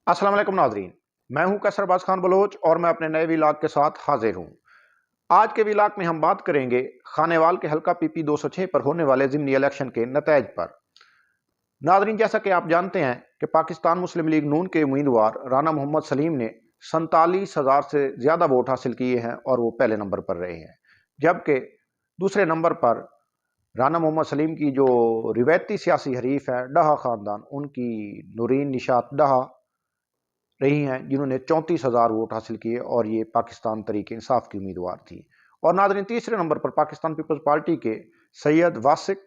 अस्सलाम वालेकुम नाजरीन। मैं हूं कसरबाज खान बलोच और मैं अपने नए विलाग के साथ हाजिर हूं। आज के विलाग में हम बात करेंगे खानेवाल के हल्का पीपी 206 पर होने वाले ज़िमनी इलेक्शन के नतज पर। नाजरीन, जैसा कि आप जानते हैं कि पाकिस्तान मुस्लिम लीग नून के उम्मीदवार राना मोहम्मद सलीम ने 47,000 से ज़्यादा वोट हासिल किए हैं और वो पहले नंबर पर रहे हैं, जबकि दूसरे नंबर पर राना मोहम्मद सलीम की जो रिवायती सियासी हरीफ है डहा ख़ानदान, उनकी नूरीन निशात डहा रही हैं, जिन्होंने 34,000 वोट हासिल किए और ये पाकिस्तान तरीके इंसाफ की उम्मीदवार थी। और नादरीन, तीसरे नंबर पर पाकिस्तान पीपल्स पार्टी के सैयद वासिक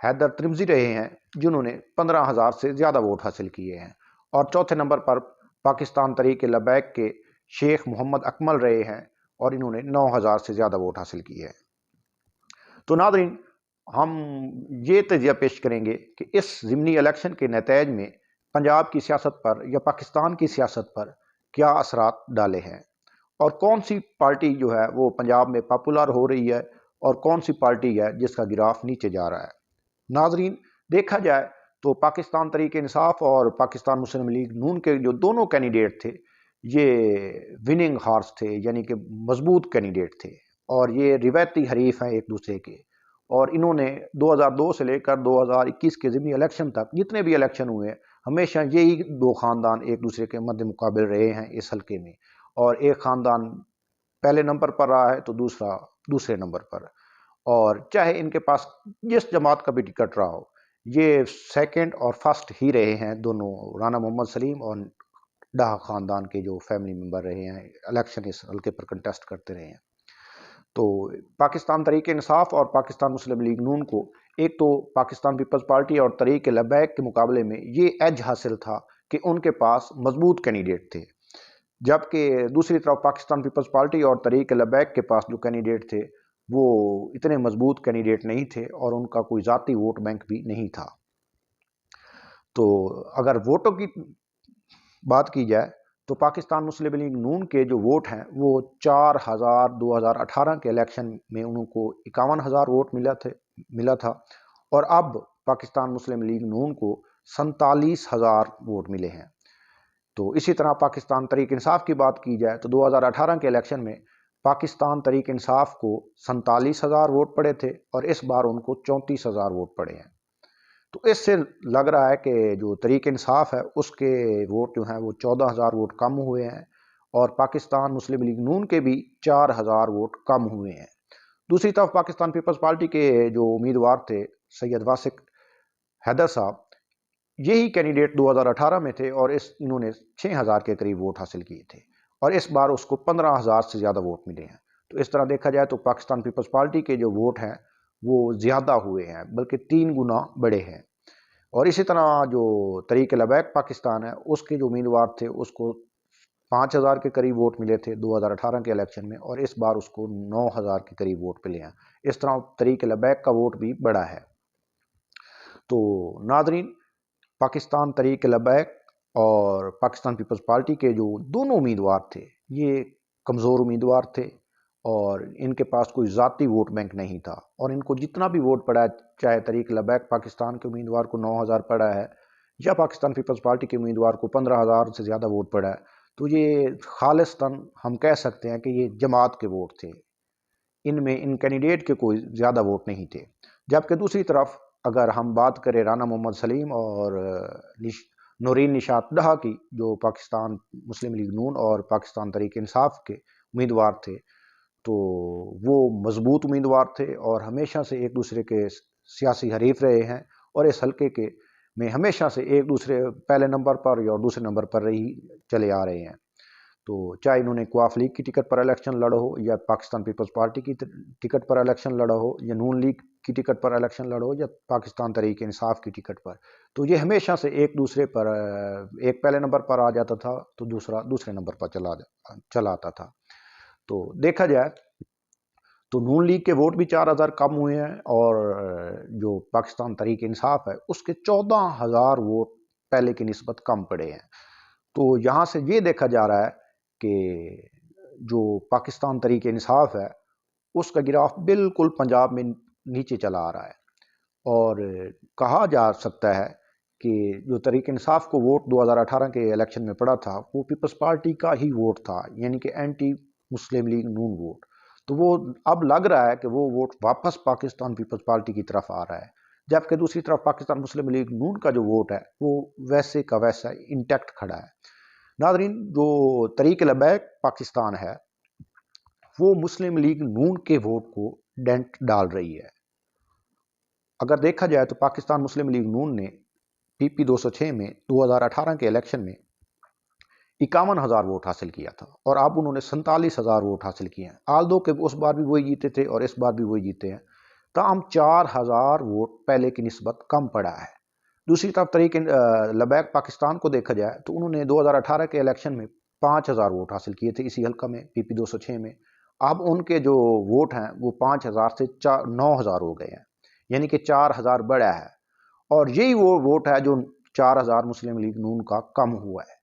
हैदर त्रिमजी रहे हैं, जिन्होंने 15,000 से ज़्यादा वोट हासिल किए हैं। और चौथे नंबर पर पाकिस्तान तरीके लबैक के शेख मोहम्मद अकमल रहे हैं और इन्होंने 9,000 से ज़्यादा वोट हासिल किए हैं। तो नादरीन, हम ये तजिया पेश करेंगे कि इस ज़िमनी इलेक्शन के नतज में पंजाब की सियासत पर या पाकिस्तान की सियासत पर क्या असरात डाले हैं और कौन सी पार्टी जो है वो पंजाब में पॉपुलर हो रही है और कौन सी पार्टी है जिसका गिराफ नीचे जा रहा है। नाजरीन, देखा जाए तो पाकिस्तान तरीके इंसाफ और पाकिस्तान मुस्लिम लीग नून के जो दोनों कैंडिडेट थे, ये विनिंग हार्स थे, यानी कि मजबूत कैंडिडेट थे और ये रिवायती हरीफ हैं एक दूसरे के। और इन्होंने 2002 से लेकर 2021 के ज़िमनी इलेक्शन तक जितने भी इलेक्शन हुए, हमेशा यही दो ख़ानदान एक दूसरे के मद्दे मुकाबिल रहे हैं इस हल्के में। और एक ख़ानदान पहले नंबर पर रहा है तो दूसरा दूसरे नंबर पर। और चाहे इनके पास जिस जमात का भी टिकट रहा हो, ये सेकंड और फर्स्ट ही रहे हैं दोनों, राना मोहम्मद सलीम और डाहा ख़ानदान के जो फैमिली मेंबर रहे हैं, इलेक्शन इस हल्के पर कंटेस्ट करते रहे हैं। तो पाकिस्तान तरीके इंसाफ और पाकिस्तान मुस्लिम लीग नून को एक तो पाकिस्तान पीपल्स पार्टी और तरीके लबैक के मुकाबले में ये एज हासिल था कि उनके पास मजबूत कैंडिडेट थे, जबकि दूसरी तरफ पाकिस्तान पीपल्स पार्टी और तरीके लबैक के पास जो कैंडिडेट थे वो इतने मजबूत कैंडिडेट नहीं थे और उनका कोई ज़ाती वोट बैंक भी नहीं था। तो अगर वोटों की बात की जाए तो पाकिस्तान मुस्लिम लीग नून के जो वोट हैं वो 4,000 2018 के इलेक्शन में उनको 51,000 वोट मिला था और अब पाकिस्तान मुस्लिम लीग नून को 47,000 वोट मिले हैं। तो इसी तरह पाकिस्तान तरीक इंसाफ की बात की जाए तो 2018 के इलेक्शन में पाकिस्तान तरीक इंसाफ को 47,000 वोट पड़े थे और इस बार उनको 34,000 वोट पड़े हैं। तो इससे लग रहा है कि जो तरीक इंसाफ है उसके वोट जो हैं वो 14,000 वोट कम हुए हैं और पाकिस्तान मुस्लिम लीग नून के भी 4,000 वोट कम हुए हैं। दूसरी तरफ पाकिस्तान पीपल्स पार्टी के जो उम्मीदवार थे सैयद वासिक हैदर साहब, यही कैंडिडेट 2018 में थे और इन्होंने 6,000 के करीब वोट हासिल किए थे और इस बार उसको 15,000 से ज़्यादा वोट मिले हैं। तो इस तरह देखा जाए तो पाकिस्तान पीपल्स पार्टी के जो वोट हैं वो ज़्यादा हुए हैं, बल्कि 3 गुना बड़े हैं। और इसी तरह जो तरीक लबैक पाकिस्तान है उसके जो उम्मीदवार थे उसको 5,000 के करीब वोट मिले थे 2018 के इलेक्शन में और इस बार उसको 9,000 के करीब वोट मिले हैं। इस तरह तरीक लबैक का वोट भी बड़ा है। तो नादरीन, पाकिस्तान तरीक लबैक और पाकिस्तान पीपल्स पार्टी के जो दोनों उम्मीदवार थे ये कमज़ोर उम्मीदवार थे और इनके पास कोई ज़ाती वोट बैंक नहीं था और इनको जितना भी वोट पड़ा है, चाहे तरीक लबैक पाकिस्तान के उम्मीदवार को 9,000 पड़ा है या पाकिस्तान पीपल्स पार्टी के उम्मीदवार को 15,000 से ज़्यादा वोट पड़ा है, तो ये खालिस्तान हम कह सकते हैं कि ये जमात के वोट थे। इनमें इन कैंडिडेट के कोई ज़्यादा वोट नहीं थे। जबकि दूसरी तरफ अगर हम बात करें राना मोहम्मद सलीम और नूरीन निशात डहा की, जो पाकिस्तान मुस्लिम लीग नून और पाकिस्तान तरीके इंसाफ के उम्मीदवार थे, तो वो मजबूत उम्मीदवार थे और हमेशा से एक दूसरे के सियासी हरीफ रहे हैं और इस हल्के के में हमेशा से एक दूसरे पहले नंबर पर और दूसरे नंबर पर रही चले आ रहे हैं। तो चाहे इन्होंने क्वाफ लीग की टिकट पर इलेक्शन लड़ा हो या पाकिस्तान पीपल्स पार्टी की टिकट पर इलेक्शन लड़ा हो या नून लीग की टिकट पर इलेक्शन लड़ा हो या पाकिस्तान तरीके इंसाफ की टिकट पर, तो ये हमेशा से एक दूसरे पर एक पहले नंबर पर आ जाता था तो दूसरा दूसरे नंबर पर चला आता था। तो देखा जाए तो नून लीग के वोट भी 4,000 कम हुए हैं और जो पाकिस्तान तरीक इंसाफ है उसके 14,000 वोट पहले की निस्बत कम पड़े हैं। तो यहाँ से ये देखा जा रहा है कि जो पाकिस्तान तरीके इंसाफ है उसका गिराफ बिल्कुल पंजाब में नीचे चला आ रहा है और कहा जा सकता है कि जो तहरीक इंसाफ को वोट 2018 के इलेक्शन में पड़ा था वो पीपल्स पार्टी का ही वोट था, यानी कि एंटी मुस्लिम लीग नून वोट। तो वो अब लग रहा है कि वो वोट वापस पाकिस्तान पीपल्स पार्टी की तरफ आ रहा है, जबकि दूसरी तरफ पाकिस्तान मुस्लिम लीग नून का जो वोट है वो वैसे का वैसा इंटैक्ट खड़ा है। नादरीन, जो तहरीक लबैक पाकिस्तान है वो मुस्लिम लीग नून के वोट को डेंट डाल रही है। अगर देखा जाए तो पाकिस्तान मुस्लिम लीग नून ने पीपी 206 में 2018 के इलेक्शन में 51,000 वोट हासिल किया था और अब उन्होंने 47,000 वोट हासिल किए हैं। आल दो के उस बार भी वही जीते थे और इस बार भी वही जीते हैं, ताहम 4,000 वोट पहले की निस्बत कम पड़ा है। दूसरी तरफ तहरीक लबैक पाकिस्तान को देखा जाए तो उन्होंने 2018 के इलेक्शन में 5,000 वोट हासिल किए थे इसी हल्का में पीपी 206 में। अब उनके जो वोट हैं वो 5,000 से 9,000 हो गए हैं, यानी कि 4,000 बढ़ा है। और यही वो वोट है जो 4,000 मुस्लिम लीग नून का कम हुआ है।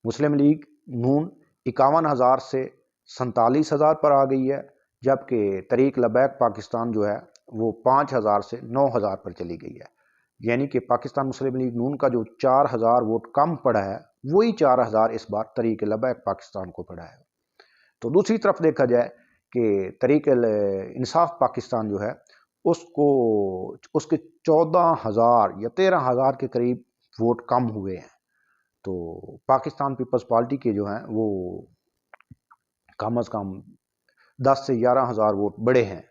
मुस्लिम लीग नून 51,000 से 47,000 पर आ गई है, जबकि तहरीक लबैक पाकिस्तान जो है वो 5,000 से 9,000 पर चली गई है। यानी कि पाकिस्तान मुस्लिम लीग नून का जो 4,000 वोट कम पड़ा है वही 4,000 इस बार तहरीक लबैक पाकिस्तान को पड़ा है। तो दूसरी तरफ देखा जाए कि तहरीक इंसाफ पाकिस्तान जो है उसको उसके 14,000 या 13,000 के करीब वोट कम हुए हैं। तो पाकिस्तान पीपल्स पार्टी के जो हैं वो कम अज़ कम 10 से 11,000 वोट बढ़े हैं।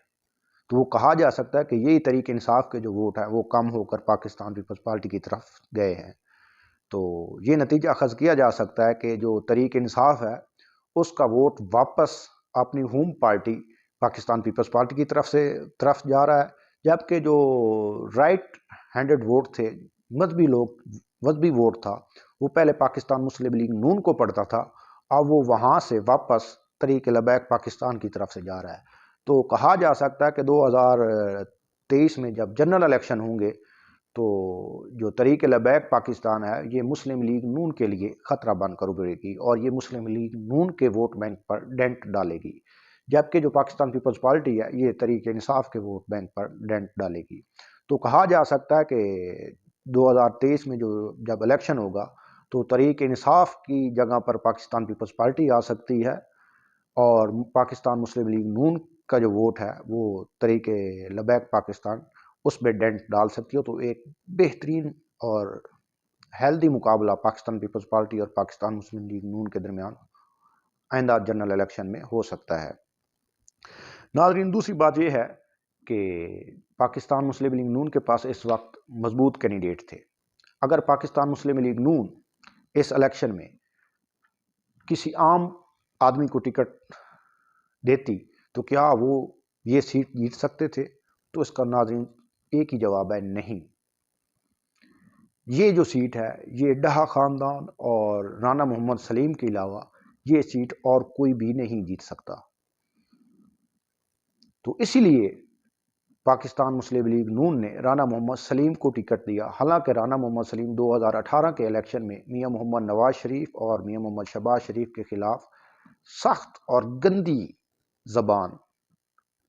तो वो कहा जा सकता है कि यही तहरीक इंसाफ के जो वोट है वो कम होकर पाकिस्तान पीपल्स पार्टी की तरफ गए हैं। तो ये नतीजा अखज़ किया जा सकता है कि जो तहरीक इंसाफ है उसका वोट वापस अपनी home party Pakistan Peoples Party की तरफ जा रहा है, जबकि जो राइट हैंडेड वोट थे, मजहबी वोट था, वो पहले पाकिस्तान मुस्लिम लीग नून को पड़ता था, अब वो वहाँ से वापस तहरीक लबैक पाकिस्तान की तरफ से जा रहा है। तो कहा जा सकता है कि 2023 में जब जनरल इलेक्शन होंगे तो जो तहरीक लबैक पाकिस्तान है ये मुस्लिम लीग नून के लिए खतरा बनकर उभरेगी और ये मुस्लिम लीग नून के वोट बैंक पर डेंट डालेगी, जबकि जो पाकिस्तान पीपल्स पार्टी है ये तहरीक इंसाफ के वोट बैंक पर डेंट डालेगी। तो कहा जा सकता है कि 2023 में जो जब इलेक्शन होगा तो तहरीक इंसाफ की जगह पर पाकिस्तान पीपल्स पार्टी आ सकती है और पाकिस्तान मुस्लिम लीग नून का जो वोट है वो तहरीक लबैक पाकिस्तान उस पर डेंट डाल सकती हो। तो एक बेहतरीन और हेल्दी मुकाबला पाकिस्तान पीपल्स पार्टी और पाकिस्तान मुस्लिम लीग नून के दरमियान आइंदा जनरल इलेक्शन में हो सकता है। नाज़रीन, दूसरी बात यह है कि पाकिस्तान मुस्लिम लीग नून के पास इस वक्त मजबूत कैंडिडेट थे। अगर पाकिस्तान मुस्लिम लीग नून इस इलेक्शन में किसी आम आदमी को टिकट देती तो क्या वो ये सीट जीत सकते थे? तो इसका नाज़रीन एक ही जवाब है, नहीं। ये जो सीट है ये डहा ख़ानदान और राना मोहम्मद सलीम के अलावा ये सीट और कोई भी नहीं जीत सकता। तो इसीलिए पाकिस्तान मुस्लिम लीग नून ने राना मोहम्मद सलीम को टिकट दिया। हालांकि राना मोहम्मद सलीम 2018 के इलेक्शन में मियां मोहम्मद नवाज शरीफ और मियां मोहम्मद शहबाज शरीफ के खिलाफ सख्त और गंदी जबान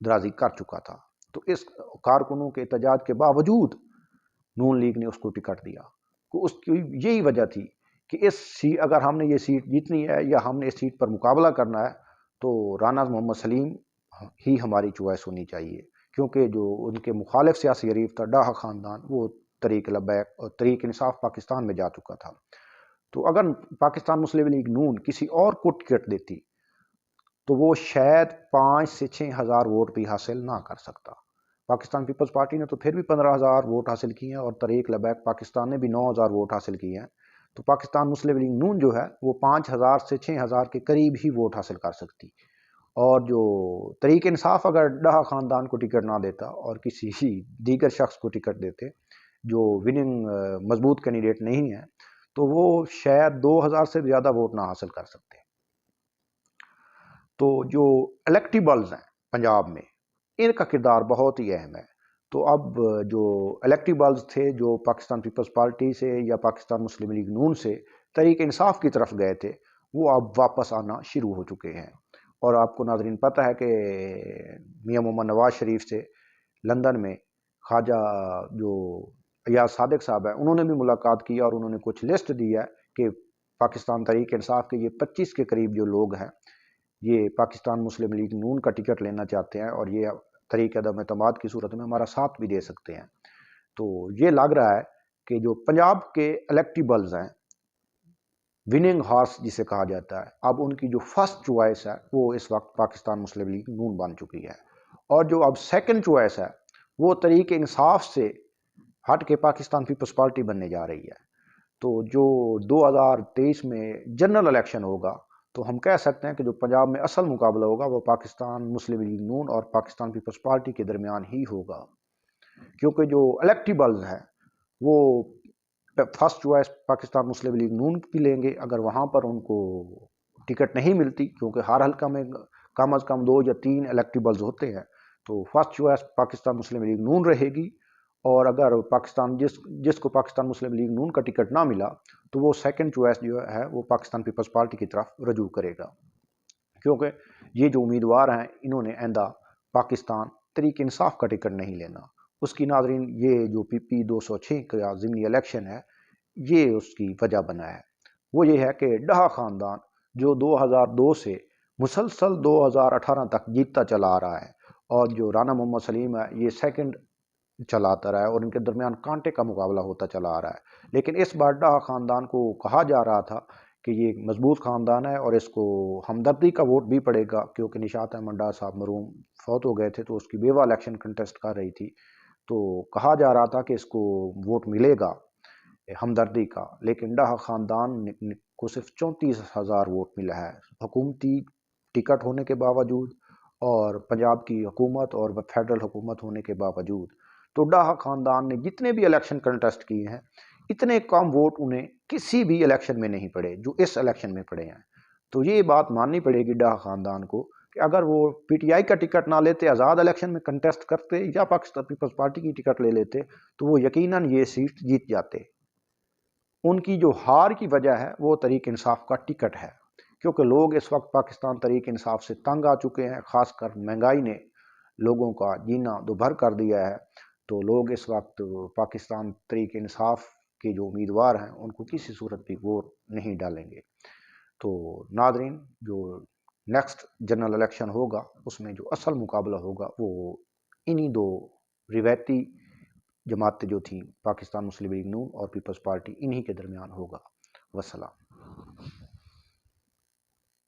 दराजी कर चुका था। तो इस कारकुनों के एहतजाज के बावजूद नून लीग ने उसको टिकट दिया। तो उसकी यही वजह थी कि अगर हमने ये सीट जीतनी है या हमने इस सीट पर मुकाबला करना है तो राना मोहम्मद सलीम ही हमारी चॉइस होनी चाहिए, क्योंकि जो उनके मुखालिफ सियासी हरीफ था डाहा ख़ानदान वो तहरीक लबैक और तहरीक इंसाफ पाकिस्तान में जा चुका था। तो अगर पाकिस्तान मुस्लिम लीग नून किसी और को टिकट देती तो वो शायद 5 से 6,000 वोट भी हासिल ना कर सकता। पाकिस्तान पीपल्स पार्टी ने तो फिर भी 15,000 वोट हासिल किए हैं और तहरीक लबैक पाकिस्तान ने भी 9,000 वोट हासिल किए हैं। तो पाकिस्तान मुस्लिम लीग नून जो है वो 5,000 से 6,000 के करीब ही वोट हासिल कर सकती। और जो तहरीक इंसाफ अगर डहा ख़ानदान को टिकट ना देता और किसी ही दीगर शख्स को टिकट देते जो विनिंग मजबूत कैंडिडेट नहीं है तो वो शायद 2,000 से ज़्यादा वोट ना हासिल कर सकते। तो जो इलेक्टेबल्स हैं पंजाब में इनका किरदार बहुत ही अहम है। तो अब जो इलेक्टेबल्स थे जो पाकिस्तान पीपल्स पार्टी से या पाकिस्तान मुस्लिम लीग नून से तहरीक इंसाफ की तरफ गए थे वो अब वापस आना शुरू हो चुके हैं। और आपको नाज़रीन पता है कि मियां मोहम्मद नवाज शरीफ से लंदन में ख्वाजा जो अयाज सादिक साहब है, उन्होंने भी मुलाकात की और उन्होंने कुछ लिस्ट दी है कि पाकिस्तान तहरीक इंसाफ के ये 25 के करीब जो लोग हैं, ये पाकिस्तान मुस्लिम लीग नून का टिकट लेना चाहते हैं और ये तहरीक अदम एतमाद की सूरत में हमारा साथ भी दे सकते हैं। तो ये लग रहा है कि जो पंजाब के इलेक्टेबल्स हैं, विनिंग हार्स जिसे कहा जाता है, अब उनकी जो फर्स्ट चॉइस है वो इस वक्त पाकिस्तान मुस्लिम लीग नून बन चुकी है। और जो अब सेकंड चॉइस है वो तहरीक इंसाफ से हट के पाकिस्तान पीपल्स पार्टी बनने जा रही है। तो जो 2023 में जनरल इलेक्शन होगा, तो हम कह सकते हैं कि जो पंजाब में असल मुकाबला होगा वो पाकिस्तान मुस्लिम लीग नून और पाकिस्तान पीपल्स पार्टी के दरमियान ही होगा, क्योंकि जो इलेक्टेबल्स हैं वो फर्स्ट चॉइस पाकिस्तान मुस्लिम लीग नून की लेंगे। अगर वहाँ पर उनको टिकट नहीं मिलती, क्योंकि हर हल्का में कम अज़ कम 2 या 3 इलेक्टेबल्स होते हैं, तो फर्स्ट चॉइस पाकिस्तान मुस्लिम लीग नून रहेगी। और अगर पाकिस्तान जिसको पाकिस्तान मुस्लिम लीग नून का टिकट ना मिला, तो वो सेकंड चॉइस जो है वो पाकिस्तान पीपल्स पार्टी की तरफ रजू करेगा, क्योंकि ये जो उम्मीदवार हैं इन्होंने आइंदा पाकिस्तान तहरीक इंसाफ का टिकट नहीं लेना। उसकी नाज़रीन ये जो PP 206 का ज़िमनी इलेक्शन है, ये उसकी वजह बना है। वो ये है कि डाहा ख़ानदान जो 2002 से मुसलसल 2018 तक जीतता चला आ रहा है, और जो राना मोहम्मद सलीम है ये सेकंड चलाता रहा है और इनके दरमियान कांटे का मुकाबला होता चला आ रहा है। लेकिन इस बार डाहा ख़ानदान को कहा जा रहा था कि ये मजबूत ख़ानदान है और इसको हमदर्दी का वोट भी पड़ेगा, क्योंकि निशात अहमद डार साहब मरूम फौत हो गए थे, तो उसकी बेवा इलेक्शन कंटेस्ट कर रही थी। तो कहा जा रहा था कि इसको वोट मिलेगा हमदर्दी का, लेकिन डाहा ख़ानदान को सिर्फ 34,000 वोट मिला है हुकूमती टिकट होने के बावजूद और पंजाब की हुकूमत और फेडरल हुकूमत होने के बावजूद। तो डाहा ख़ानदान ने जितने भी इलेक्शन कंटेस्ट किए हैं, इतने कम वोट उन्हें किसी भी इलेक्शन में नहीं पड़े जो इस इलेक्शन में पड़े हैं। तो ये बात माननी पड़ेगी डाहा ख़ानदान को कि अगर वो PTI का टिकट ना लेते, आज़ाद इलेक्शन में कंटेस्ट करते या पाकिस्तान पीपल्स पार्टी की टिकट ले लेते, तो वो यकीनन ये सीट जीत जाते। उनकी जो हार की वजह है वो तहरीक इंसाफ का टिकट है, क्योंकि लोग इस वक्त पाकिस्तान तहरीक इंसाफ से तंग आ चुके हैं। ख़ासकर महंगाई ने लोगों का जीना दुभर कर दिया है। तो लोग इस वक्त पाकिस्तान तहरीक इंसाफ के जो उम्मीदवार हैं उनको किसी सूरत भी वोट नहीं डालेंगे। तो नादरीन, जो नेक्स्ट जनरल इलेक्शन होगा उसमें जो असल मुकाबला होगा वो इन्हीं दो रिवायती जमातें जो थी, पाकिस्तान मुस्लिम लीग नून और पीपल्स पार्टी, इन्हीं के दरमियान होगा। वस्सलाम।